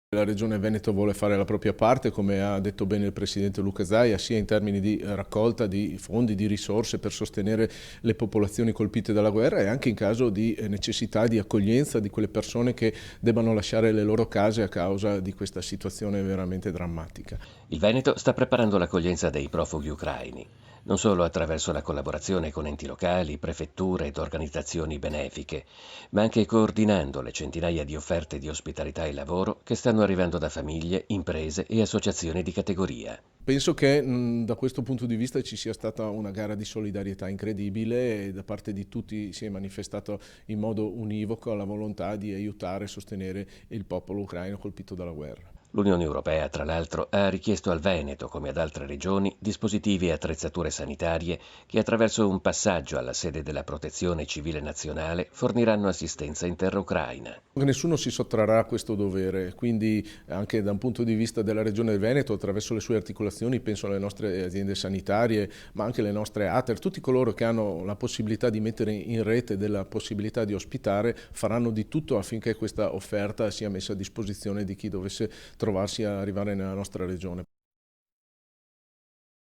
La Regione Veneto vuole fare la propria parte, come ha detto bene il Presidente Luca Zaia, sia in termini di raccolta di fondi, di risorse per sostenere le popolazioni colpite dalla guerra e anche in caso di necessità di accoglienza di quelle persone che debbano lasciare le loro case a causa di questa situazione veramente drammatica. Il Veneto sta preparando l'accoglienza dei profughi ucraini, non solo attraverso la collaborazione con enti locali, prefetture ed organizzazioni benefiche, ma anche coordinando le centinaia di offerte di ospitalità e lavoro che stanno arrivando da famiglie, imprese e associazioni di categoria. Penso che da questo punto di vista ci sia stata una gara di solidarietà incredibile e da parte di tutti si è manifestato in modo univoco la volontà di aiutare e sostenere il popolo ucraino colpito dalla guerra. L'Unione Europea, tra l'altro, ha richiesto al Veneto, come ad altre regioni, dispositivi e attrezzature sanitarie che attraverso un passaggio alla sede della Protezione Civile Nazionale forniranno assistenza in terra ucraina. Nessuno si sottrarrà a questo dovere, quindi anche da un punto di vista della Regione del Veneto, attraverso le sue articolazioni, penso alle nostre aziende sanitarie, ma anche alle nostre ATER, tutti coloro che hanno la possibilità di mettere in rete della possibilità di ospitare, faranno di tutto affinché questa offerta sia messa a disposizione di chi dovesse trovarsi a arrivare nella nostra regione.